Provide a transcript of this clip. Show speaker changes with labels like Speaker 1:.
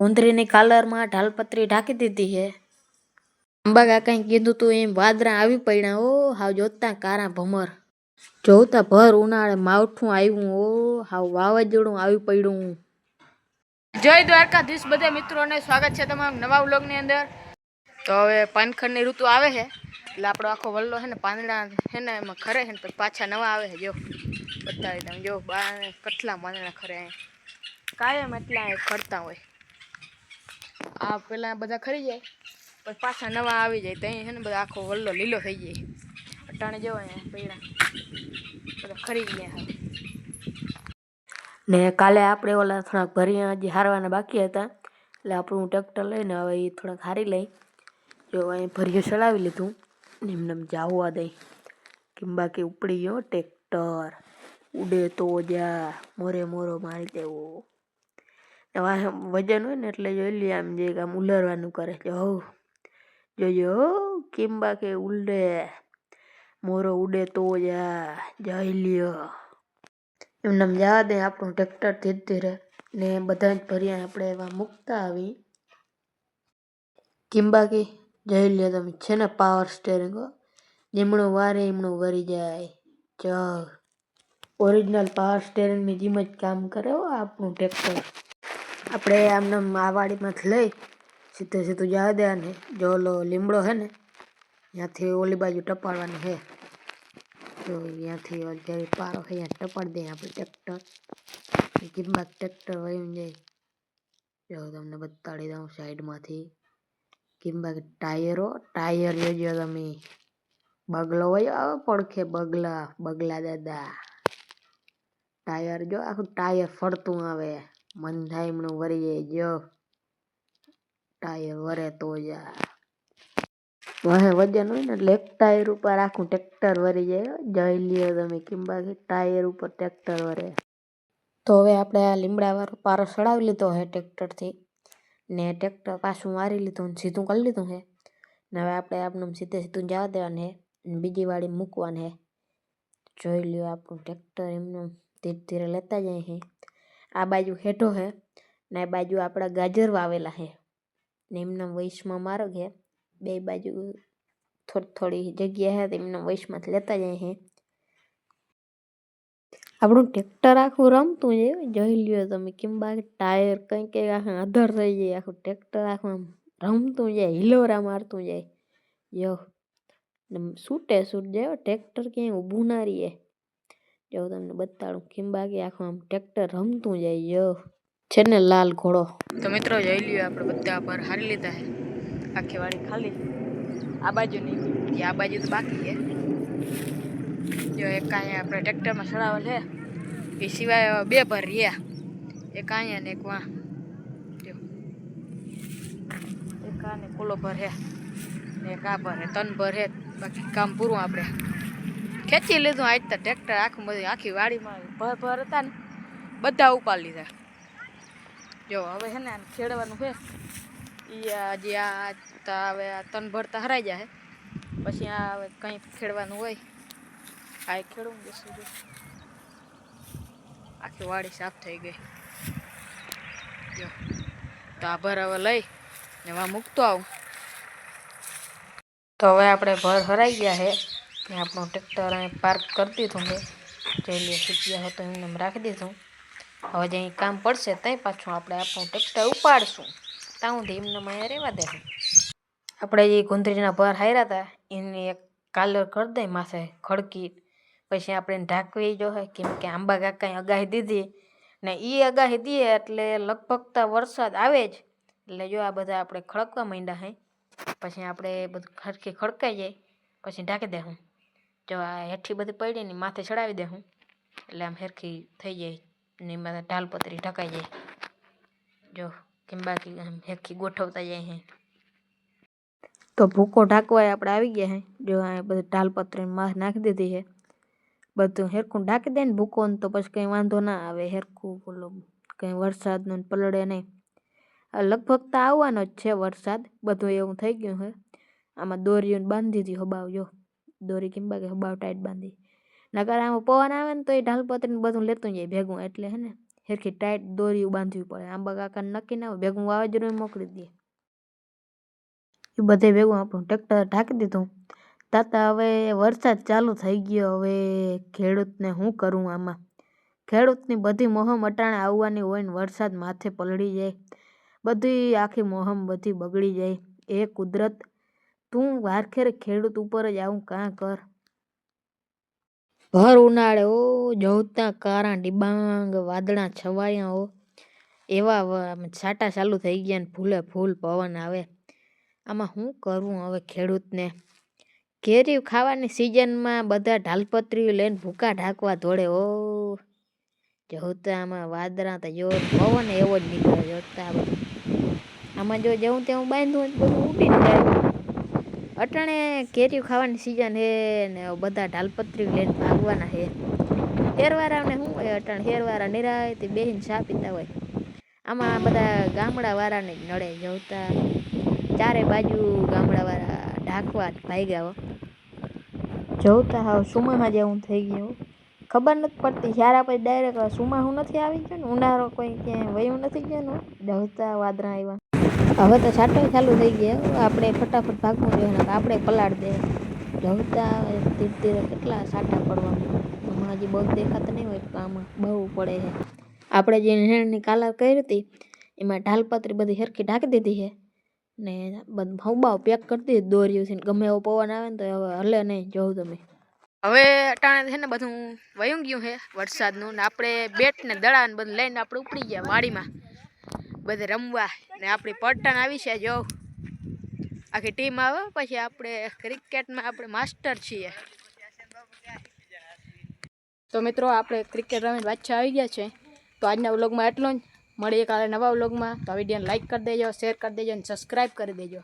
Speaker 1: ઉંદરીની કાલરમાં ઢાલપત્રી ઢાંકી દીધી હે. અંબા કાકાએ કીધું તું એમ વાદળા આવી પડ્યા. ઓ હાવ જોતા કારા ભમર. જોતા ભર ઉનાળે માવઠું આવ્યું. ઓ હાવ વાવાઝોડું આવી પડ્યું. જય દ્વારકાધીશ બધા મિત્રોને સ્વાગત છે તમારું નવા વ્લોગની અંદર. તો હવે પાનખરની ઋતુ આવે છે એટલે આપણો આખો વલ્લો છે ને પાંદડા છે ને એમાં ખરે છે ને પછી પાછા નવા આવે છે. જો બતાવી દઉં, જો કેટલા પાંદડા ખરે કાયમ એટલા ખરતા હોય. આ પેલા બધા ખરી જાય પછી પાછા નવા આવી જાય તો અહીં છે ને બધા આખો વલ્લો લીલો થઈ જાય. અટાણે જો અહીંયા પૈડા બધા ખરી ગયા હવે. ને કાલે આપણે ઓલા થોડાક ભરિયા હજી હારવાના બાકી હતા એટલે આપણું ટ્રેક્ટર લઈને હવે એ થોડાક હારી લઈ. જો અહીં ભરિયું ચડાવી લીધું ને એમને જાવવા દઈ કેમ બાકી ઉપડી ગયો ટ્રેક્ટર. ઉડે તો જા મોરે મોરો મારી દેવો. વજન હોય ને એટલે જોઈ લે આમ જે આમ ઉલરવાનું કરે છે. હવ જોજો કેમ બાકી ઉલડે મોરો ઉડે તો જા જઈ લ્યો. એમને જવા દે આપણું ટ્રેક્ટર ધીરે ધીરે ને બધા જ ભર્યા આપણે એવા મૂકતા આવી. કેમ બાકી જઈ લ્યો તમે છે ને પાવર સ્ટેરિંગ જેમણું વારે એમણું વરી જાય. ચલ ઓરિજિનલ પાવર સ્ટેરિંગની જેમ જ કામ કરે હો આપણું ટ્રેક્ટર. આપણે આમને આ વાડીમાંથી લઈ સીધે સીધું જવા દે ને જો ઓલો લીમડો છે ને ત્યાંથી ઓલી બાજુ ટપાડવાનું છે. તો ત્યાંથી જ્યારે પારો છે ત્યાં ટપાડી દઈએ આપણે ટ્રેક્ટર. કિંમત ટ્રેક્ટર વયું જાય. જો તમને બતાડી દઉં સાઈડમાંથી કિંમત ટાયર જોજો તમે. બગલો હોય આવે પડખે બગલા દાદા. ટાયર જો આખું ટાયર ફરતું આવે. મન થાય એમનું વરી જાય. જો ટાયર વરે તો જા વજન હોય ને એટલે એક ટાયર ઉપર આખું ટ્રેક્ટર વરી જાય. જઈ લ્યો તમે કેમ બાકી ટાયર ઉપર ટ્રેક્ટર વરે. તો હવે આપણે આ લીમડા વાળો પારો ચડાવી લીધો છે ટ્રેક્ટરથી ને ટ્રેક્ટર પાછું મારી લીધું ને સીધું કરી લીધું છે. ને હવે આપણે આપણું સીધું જવા દેવાનું છે બીજી વાડી મૂકવાનું છે. જોઈ લ્યો આપણું ટ્રેક્ટર એમનું ધીરે ધીરે લેતા જાય છે. આ બાજુ હેઠો છે ને આ બાજુ આપણા ગાજર વાવેલા છે ને એમના વૈશમાં મારો છે. બે બાજુ થોડી થોડી જગ્યા છે એમના વૈશમાંથી લેતા જાય છે. આપણું ટ્રેક્ટર આખું રમતું જાય. જોઈ લ્યો તમે કેમ બાકી ટાયર કંઈક આખું અધર થઈ જાય. આખું ટ્રેક્ટર આખું આમ રમતું જાય, હિલોરા મારતું જાય. યો છૂટે જાય ટ્રેક્ટર ક્યાંય ઊભું ના રહીએ. જો તમને બતાડું કેમ બાકી આખું આમ ટ્રેક્ટર રમતું જાય. યો છે ને લાલ ઘોડો. તો મિત્રો જોઈ લ્યો આપણે બધા પર હારી લીધા છે. આખી વાડી ખાલી આ બાજુ નહીં આ બાજુ તો બાકી છે. જો એક અહીંયા આપણે ટ્રેક્ટરમાં ચડાવેલ છે એ સિવાય બે ભર રહ્યા. એક અહીંયા ને એક વાં. જો એક આ ને કોલો ભર છે ને એક આ ભર છે. 3 ભર છે. બાકી કામ પૂરું. આપણે ખેંચી લીધું આજ તો ટ્રેક્ટર આખું બધું આખી વાડીમાં ભર હતા ને બધા ઉપાડી લીધા. જો હવે છે ને ખેડવાનું છે એ હજી આ હવે 3 ભરતા હરાઈ જાય પછી આ હવે કંઈ ખેડવાનું હોય આ ખેડવું જશે. જો આખી વાડી સાફ થઈ ગઈ. જો તો આ ભર હવે લઈ ને વા મૂકતો આવું. તો હવે આપણે ભર હરાઈ ગયા છે ને આપણું ટ્રેક્ટર અહીં પાર્ક કરી દીધું છે. જોઈ લે સુચ્યા હતો એમને રાખી દીધું. હવે જ્યાં કામ પડશે ત્યાં પાછું આપણે આપણું ટ્રેક્ટર ઉપાડશું. ત્યાં સુધી એમને અહીંયા રહેવા દેશું. આપણે જે ગુંદરીના ભર હાર્યા હતા એની એક કાલર કરી દઈ માથે ખડકી પછી આપણે ઢાંકવી જોઈએ કેમ કે આંબા કાકાએ આગાહી દીધી ને એ આગાહી દઈએ એટલે લગભગ તો વરસાદ આવે જ. એટલે જો આ બધા આપણે ખડકવા માંડ્યા છે પછી આપણે બધું ખડકી ખડકાઈ જાય પછી ઢાંકી દેવું. જો આ હેઠી બધી પડી ને માથે ચડાવી દેવું એટલે આમ હેરખી થઈ જાય ને એમાં ઢાલપત્રી ઢકાઈ જાય. જો કેમ બાકી આમ હેરખી ગોઠવતા જાય છે. તો ભૂકો ઢાંકવા આપણે આવી ગયા છે. જો આ બધું ઢાલપત્રી માથે નાખી દીધી છે. બધું હેરખું ઢાંકી દે ને ભૂકો તો પછી કંઈ વાંધો ના આવે. હેરખું બોલો કંઈ વરસાદનો પલળે નહીં. લગભગ તો આવવાનો જ છે વરસાદ. બધું એવું થઈ ગયું છે. આમાં દોરીઓને બાંધી દીધી હબાવ. જો દોરી કેમ બાકી હબાવ ટાઈટ બાંધી નકર આમાં પવન આવે ને તો એ ઢાલપત્રીને બધું લેતું જાય ભેગું એટલે હે ને હેરખી ટાઈટ દોરી બાંધવી પડે. આંબા કાકાને નક્કી ના હોય, ભેગું વાવાઝોડું મોકલી દે. એ બધે ભેગું આપણું ટ્રેક્ટર ઢાંકી દીધું. તાતા હવે વરસાદ ચાલુ થઈ ગયો. હવે ખેડૂતને શું કરું આમાં? ખેડૂતની બધી મોહમ અટાણે આવવાની હોય ને વરસાદ માથે પલળી જાય, બધી આખી મોહમ બધી બગડી જાય. એ કુદરત, તું વારખેર ખેડૂત ઉપર જ આવું કાં કર. ભર ઉનાળે ઓ જોતા કારા ડિબાંગ વાદળા છવાયા હો, એવા છાંટા ચાલુ થઈ ગયા ને ફૂલે ફૂલ પવન આવે. આમાં શું કરવું હવે ખેડૂતને? કેરી ખાવાની સિઝનમાં બધા ઢાલપત્રીઓ લઈને ભૂકા ઢાંકવા દોડે. ઓ જોતા આમાં વાદળા તો જો પવન એવો જ નીકળે. જોતા આમાં જો જેવું તેવું બાંધવું બધું ઉડી જાય. અટાણે કેરીઓ ખાવાની સિઝન હે ને બધા ઢાલપત્રીઓ લઈને ભાગવાના હે. હેરવાળાને શું હોય, અટાણે હેરવાળા નિરાયથી બેહીને ચા પીતા હોય. આમાં બધા ગામડાવાળાને જ નડે. જોતા ચારે બાજુ ગામડાવાળા ઢાંકવા ભાગ્યા હો. જોતા હાવ સુમાહા જેવું થઈ ગયું. ખબર નથી પડતી જ્યારે આપણે ડાયરેક્ટ સુમાહું નથી આવી ગયું ને, ઉનાળો કોઈ ક્યાંય વયું નથી ગયો ને. જોતા વાદળા આવ્યા. હવે તો છાંટો ચાલુ થઈ ગયા. આપણે ફટાફટ ભાગવું જોઈએ ને આપણે પલાળ દે. જોતા ધીરે ધીરે કેટલા છાંટા પડવા. આમાં હજી બહુ દેખાતા નહીં હોય પણ આમાં બહુ પડે છે. આપણે જે નેણની કાલર કરી હતી એમાં ઢાલપત્રી બધી સરખી ઢાંકી દીધી છે ને બધું હવાઓ પેક કરી દીધી દોરીઓથી. ગમે એવો પવન આવે ને તો હવે હલે નહીં. જોઉં તમે હવે અટાણે છે ને બધું વયું ગયું છે વરસાદનું ને આપણે બેટ ને દડા ને બધું લઈને આપણે ઉપડી ગયા વાડીમાં બધે રમવા. ને આપણી પટન આવી છે. જો આખી ટીમ આવે. પછી આપણે ક્રિકેટમાં આપણે માસ્ટર છીએ. તો મિત્રો આપણે ક્રિકેટ રમીને પાછા આવી ગયા છે. તો આજના વ્લોગમાં એટલું જ. મળીએ કાલે નવા વ્લોગમાં. તો આ વિડીયોને લાઈક કરી દેજો, શેર કરી દેજો અને સબસ્ક્રાઈબ કરી દેજો.